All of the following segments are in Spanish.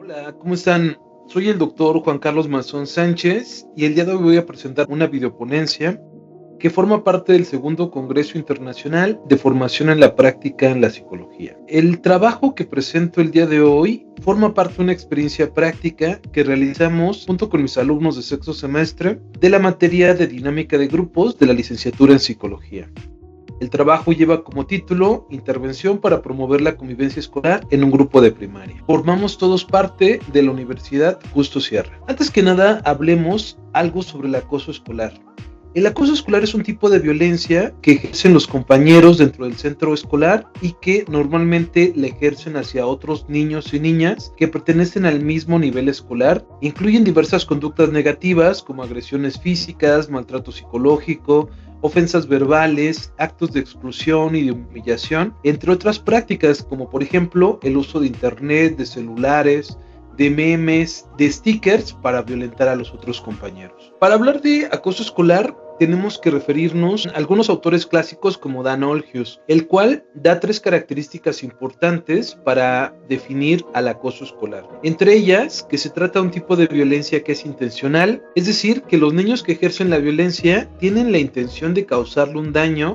Hola, ¿cómo están? Soy el doctor Juan Carlos Mazón Sánchez y el día de hoy voy a presentar una videoponencia que forma parte del segundo Congreso Internacional de Formación en la Práctica en la Psicología. El trabajo que presento el día de hoy forma parte de una experiencia práctica que realizamos junto con mis alumnos de sexto semestre de la materia de dinámica de grupos de la licenciatura en Psicología. El trabajo lleva como título Intervención para promover la convivencia escolar en un grupo de primaria. Formamos todos parte de la Universidad Justo Sierra. Antes que nada, hablemos algo sobre el acoso escolar. El acoso escolar es un tipo de violencia que ejercen los compañeros dentro del centro escolar y que normalmente le ejercen hacia otros niños y niñas que pertenecen al mismo nivel escolar. Incluyen diversas conductas negativas como agresiones físicas, maltrato psicológico, ofensas verbales, actos de exclusión y de humillación, entre otras prácticas como por ejemplo el uso de internet, de celulares, de memes, de stickers para violentar a los otros compañeros. Para hablar de acoso escolar, tenemos que referirnos a algunos autores clásicos como Dan Olgius, el cual da 3 características importantes para definir al acoso escolar. Entre ellas, que se trata de un tipo de violencia que es intencional, es decir, que los niños que ejercen la violencia tienen la intención de causarle un daño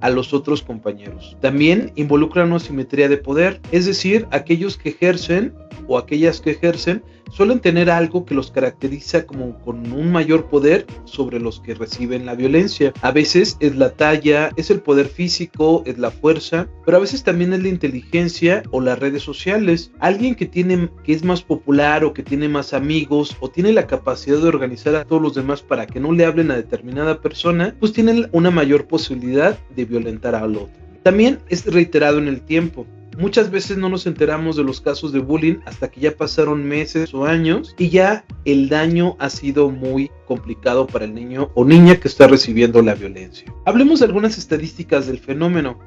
a los otros compañeros. También involucra una asimetría de poder, es decir, aquellos que ejercen o aquellas que ejercen suelen tener algo que los caracteriza como con un mayor poder sobre los que reciben la violencia. A veces es la talla, es el poder físico, es la fuerza, pero a veces también es la inteligencia o las redes sociales. Alguien que es más popular o que tiene más amigos o tiene la capacidad de organizar a todos los demás para que no le hablen a determinada persona, pues tienen una mayor posibilidad de violentar al otro. También es reiterado en el tiempo. Muchas veces no nos enteramos de los casos de bullying hasta que ya pasaron meses o años y ya el daño ha sido muy complicado para el niño o niña que está recibiendo la violencia. Hablemos de algunas estadísticas del fenómeno.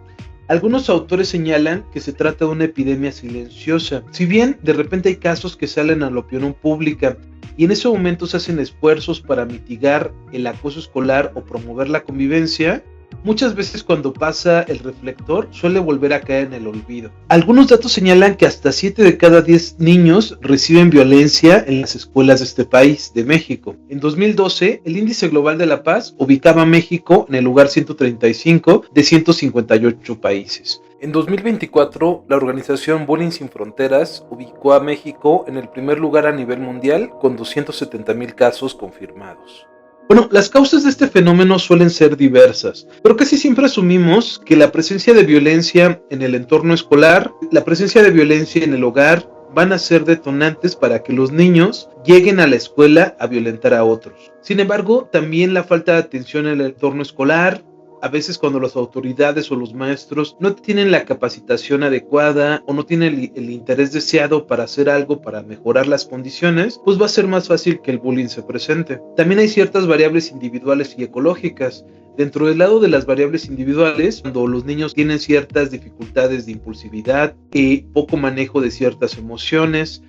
Algunos autores señalan que se trata de una epidemia silenciosa. Si bien de repente hay casos que salen a la opinión pública y en ese momento se hacen esfuerzos para mitigar el acoso escolar o promover la convivencia, muchas veces cuando pasa el reflector suele volver a caer en el olvido. Algunos datos señalan que hasta 7 de cada 10 niños reciben violencia en las escuelas de este país, de México. En 2012, el Índice Global de la Paz ubicaba a México en el lugar 135 de 158 países. En 2024, la organización Bullying Sin Fronteras ubicó a México en el primer lugar a nivel mundial con 270,000 casos confirmados. Bueno, las causas de este fenómeno suelen ser diversas, pero casi siempre asumimos que la presencia de violencia en el entorno escolar, la presencia de violencia en el hogar, van a ser detonantes para que los niños lleguen a la escuela a violentar a otros. Sin embargo, también la falta de atención en el entorno escolar, a veces cuando las autoridades o los maestros no tienen la capacitación adecuada o no tienen el interés deseado para hacer algo para mejorar las condiciones, pues va a ser más fácil que el bullying se presente. También hay ciertas variables individuales y ecológicas. Dentro del lado de las variables individuales, cuando los niños tienen ciertas dificultades de impulsividad, poco manejo de ciertas emociones,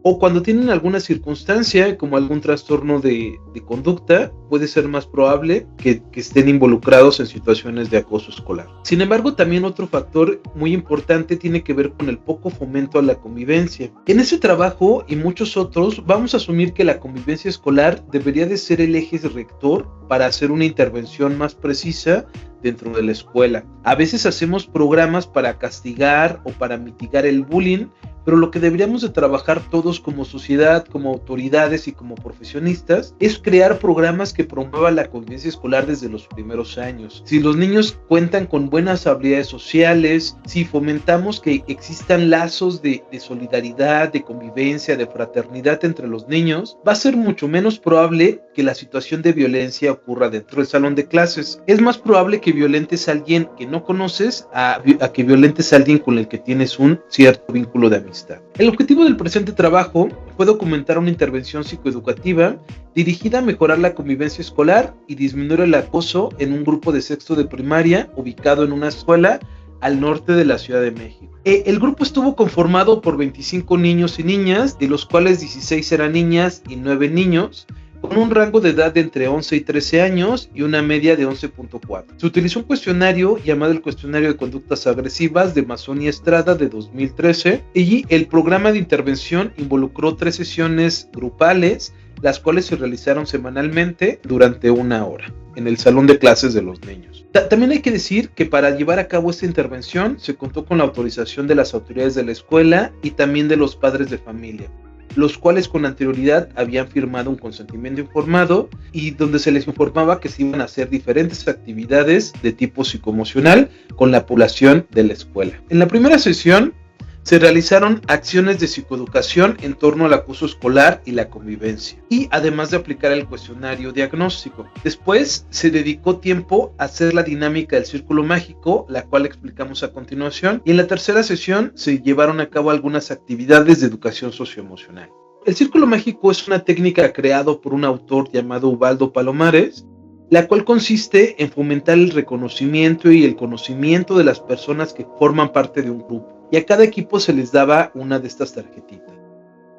o cuando tienen alguna circunstancia como algún trastorno de conducta, puede ser más probable que estén involucrados en situaciones de acoso escolar. Sin embargo, también otro factor muy importante tiene que ver con el poco fomento a la convivencia. En ese trabajo y muchos otros, vamos a asumir que la convivencia escolar debería de ser el eje rector para hacer una intervención más precisa dentro de la escuela. A veces hacemos programas para castigar o para mitigar el bullying, pero lo que deberíamos de trabajar todos como sociedad, como autoridades y como profesionistas es crear programas que promuevan la convivencia escolar desde los primeros años. Si los niños cuentan con buenas habilidades sociales, si fomentamos que existan lazos de solidaridad, de convivencia, de fraternidad entre los niños, va a ser mucho menos probable que la situación de violencia ocurra dentro del salón de clases. Es más probable que violentes a alguien que no conoces a que violentes a alguien con el que tienes un cierto vínculo de amistad. El objetivo del presente trabajo fue documentar una intervención psicoeducativa dirigida a mejorar la convivencia escolar y disminuir el acoso en un grupo de sexto de primaria ubicado en una escuela al norte de la Ciudad de México. El grupo estuvo conformado por 25 niños y niñas, de los cuales 16 eran niñas y 9 niños, con un rango de edad de entre 11 y 13 años y una media de 11.4. Se utilizó un cuestionario llamado el Cuestionario de Conductas Agresivas de Mazón y Estrada de 2013, y el programa de intervención involucró 3 sesiones grupales, las cuales se realizaron semanalmente durante 1 hora en el salón de clases de los niños. También hay que decir que para llevar a cabo esta intervención se contó con la autorización de las autoridades de la escuela y también de los padres de familia, los cuales con anterioridad habían firmado un consentimiento informado y donde se les informaba que se iban a hacer diferentes actividades de tipo psicoemocional con la población de la escuela. En la primera sesión se realizaron acciones de psicoeducación en torno al acoso escolar y la convivencia, y además de aplicar el cuestionario diagnóstico. Después se dedicó tiempo a hacer la dinámica del círculo mágico, la cual explicamos a continuación, y en la tercera sesión se llevaron a cabo algunas actividades de educación socioemocional. El círculo mágico es una técnica creada por un autor llamado Ubaldo Palomares, la cual consiste en fomentar el reconocimiento y el conocimiento de las personas que forman parte de un grupo, y a cada equipo se les daba una de estas tarjetitas.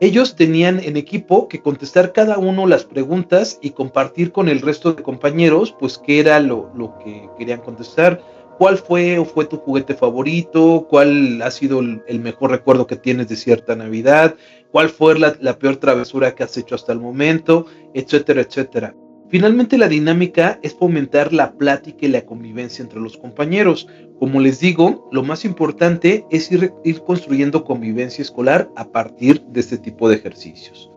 Ellos tenían en equipo que contestar cada uno las preguntas y compartir con el resto de compañeros pues qué era lo que querían contestar, cuál fue o fue tu juguete favorito, cuál ha sido el mejor recuerdo que tienes de cierta Navidad, cuál fue la peor travesura que has hecho hasta el momento, etcétera, etcétera. Finalmente, la dinámica es fomentar la plática y la convivencia entre los compañeros. Como les digo, lo más importante es ir construyendo convivencia escolar a partir de este tipo de ejercicios.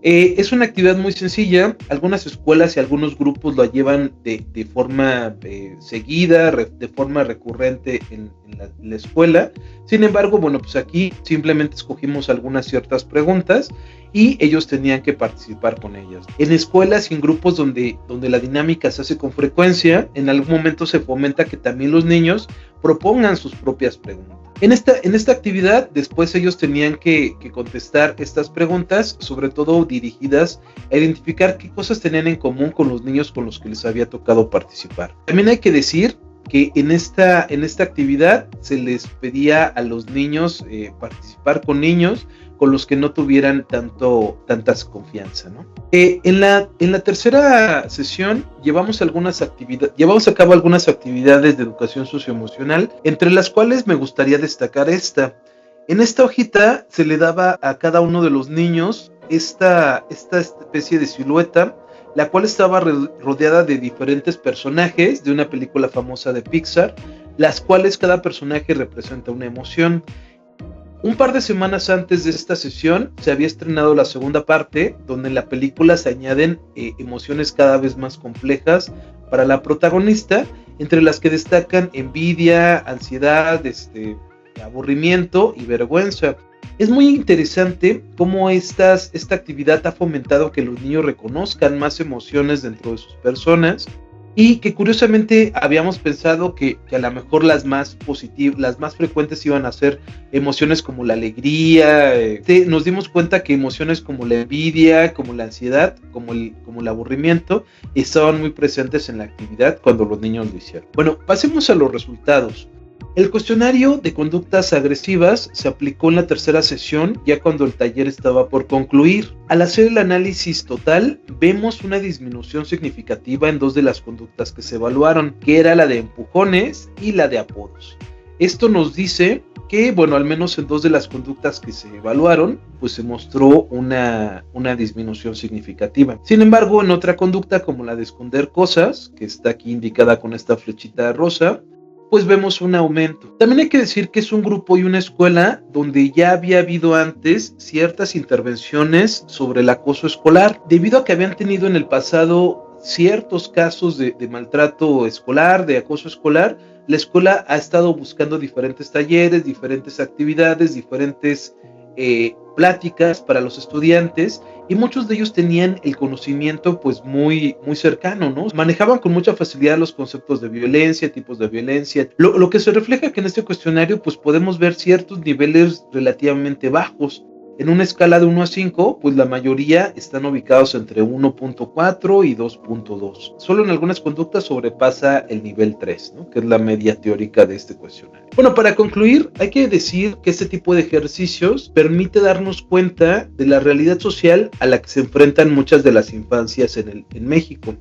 Es una actividad muy sencilla. Algunas escuelas y algunos grupos la llevan de forma seguida, de forma recurrente en la escuela. Sin embargo, bueno, pues aquí simplemente escogimos algunas ciertas preguntas y ellos tenían que participar con ellas. En escuelas y en grupos donde la dinámica se hace con frecuencia, en algún momento se fomenta que también los niños propongan sus propias preguntas. En esta actividad, después ellos tenían que contestar estas preguntas, sobre todo dirigidas a identificar qué cosas tenían en común con los niños con los que les había tocado participar. También hay que decir que en esta actividad se les pedía a los niños participar con niños con los que no tuvieran tanta confianza, ¿no? En la tercera sesión llevamos a cabo algunas actividades de educación socioemocional, entre las cuales me gustaría destacar esta. En esta hojita se le daba a cada uno de los niños esta especie de silueta, la cual estaba rodeada de diferentes personajes de una película famosa de Pixar, las cuales cada personaje representa una emoción. Un par de semanas antes de esta sesión se había estrenado la segunda parte, donde en la película se añaden emociones cada vez más complejas para la protagonista, entre las que destacan envidia, ansiedad, aburrimiento y vergüenza. Es muy interesante cómo esta actividad ha fomentado que los niños reconozcan más emociones dentro de sus personas, y que curiosamente habíamos pensado que a lo mejor las más frecuentes iban a ser emociones como la alegría. Nos dimos cuenta que emociones como la envidia, como la ansiedad, como el aburrimiento, estaban muy presentes en la actividad cuando los niños lo hicieron. Bueno, pasemos a los resultados. El cuestionario de conductas agresivas se aplicó en la tercera sesión, ya cuando el taller estaba por concluir. Al hacer el análisis total, vemos una disminución significativa en 2 de las conductas que se evaluaron, que era la de empujones y la de apodos. Esto nos dice que, bueno, al menos en 2 de las conductas que se evaluaron, pues se mostró una disminución significativa. Sin embargo, en otra conducta, como la de esconder cosas, que está aquí indicada con esta flechita rosa, pues vemos un aumento. También hay que decir que es un grupo y una escuela donde ya había habido antes ciertas intervenciones sobre el acoso escolar, debido a que habían tenido en el pasado ciertos casos de maltrato escolar, de acoso escolar. La escuela ha estado buscando diferentes talleres, diferentes actividades, diferentes pláticas para los estudiantes, y muchos de ellos tenían el conocimiento pues muy cercano, ¿no? Manejaban con mucha facilidad los conceptos de violencia, tipos de violencia. Lo que se refleja que en este cuestionario pues podemos ver ciertos niveles relativamente bajos. En una escala de 1 a 5, pues la mayoría están ubicados entre 1.4 y 2.2. Solo en algunas conductas sobrepasa el nivel 3, ¿no? Que es la media teórica de este cuestionario. Bueno, para concluir, hay que decir que este tipo de ejercicios permite darnos cuenta de la realidad social a la que se enfrentan muchas de las infancias en México.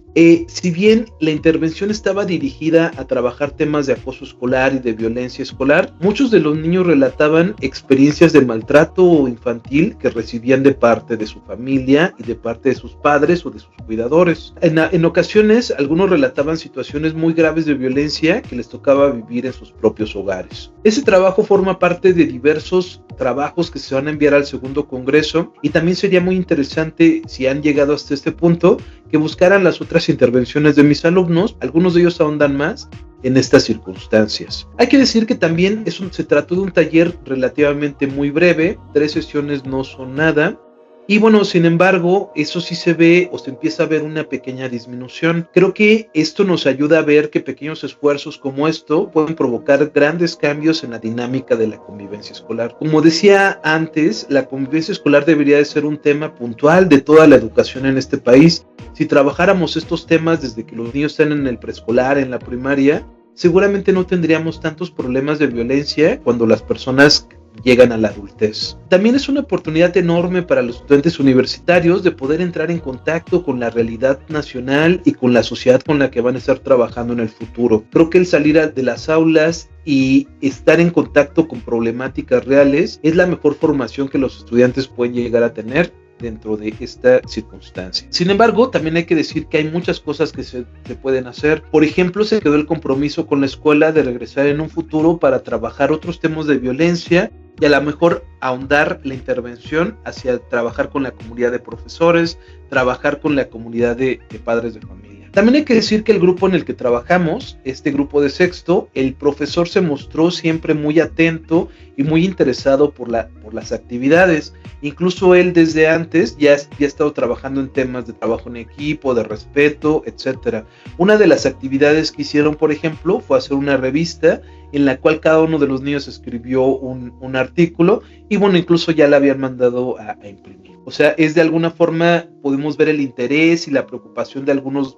Si bien la intervención estaba dirigida a trabajar temas de acoso escolar y de violencia escolar, muchos de los niños relataban experiencias de maltrato infantil que recibían de parte de su familia y de parte de sus padres o de sus cuidadores. En ocasiones, algunos relataban situaciones muy graves de violencia que les tocaba vivir en sus propios hogares. Ese trabajo forma parte de diversos trabajos que se van a enviar al segundo congreso, y también sería muy interesante, si han llegado hasta este punto, que buscaran las otras intervenciones de mis alumnos. Algunos de ellos ahondan más en estas circunstancias. Hay que decir que también se trató de un taller relativamente muy breve, 3 sesiones no son nada. Y bueno, sin embargo, eso sí se ve o se empieza a ver una pequeña disminución. Creo que esto nos ayuda a ver que pequeños esfuerzos como esto pueden provocar grandes cambios en la dinámica de la convivencia escolar. Como decía antes, la convivencia escolar debería de ser un tema puntual de toda la educación en este país. Si trabajáramos estos temas desde que los niños están en el preescolar, en la primaria, seguramente no tendríamos tantos problemas de violencia cuando las personas llegan a la adultez. También es una oportunidad enorme para los estudiantes universitarios de poder entrar en contacto con la realidad nacional y con la sociedad con la que van a estar trabajando en el futuro. Creo que el salir de las aulas y estar en contacto con problemáticas reales es la mejor formación que los estudiantes pueden llegar a tener dentro de esta circunstancia. Sin embargo, también hay que decir que hay muchas cosas que se pueden hacer. Por ejemplo, se quedó el compromiso con la escuela de regresar en un futuro para trabajar otros temas de violencia y a lo mejor ahondar la intervención hacia trabajar con la comunidad de profesores, trabajar con la comunidad de padres de familia. También hay que decir que el grupo en el que trabajamos, este grupo de sexto, el profesor se mostró siempre muy atento y muy interesado por las actividades. Incluso él desde antes ya ha estado trabajando en temas de trabajo en equipo, de respeto, etc. Una de las actividades que hicieron, por ejemplo, fue hacer una revista en la cual cada uno de los niños escribió un artículo, y bueno, incluso ya la habían mandado a imprimir. O sea, es de alguna forma, podemos ver el interés y la preocupación de algunos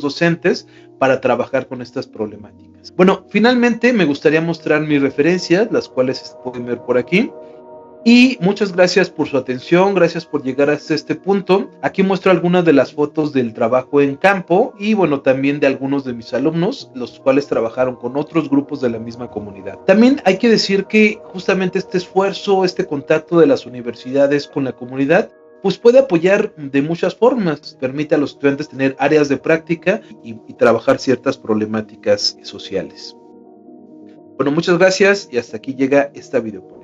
docentes para trabajar con estas problemáticas. Bueno, finalmente me gustaría mostrar mis referencias, las cuales se pueden ver por aquí. Y muchas gracias por su atención, gracias por llegar hasta este punto. Aquí muestro algunas de las fotos del trabajo en campo y bueno, también de algunos de mis alumnos, los cuales trabajaron con otros grupos de la misma comunidad. También hay que decir que justamente este esfuerzo, este contacto de las universidades con la comunidad, pues puede apoyar de muchas formas. Permite a los estudiantes tener áreas de práctica y trabajar ciertas problemáticas sociales. Bueno, muchas gracias y hasta aquí llega esta videoponencia.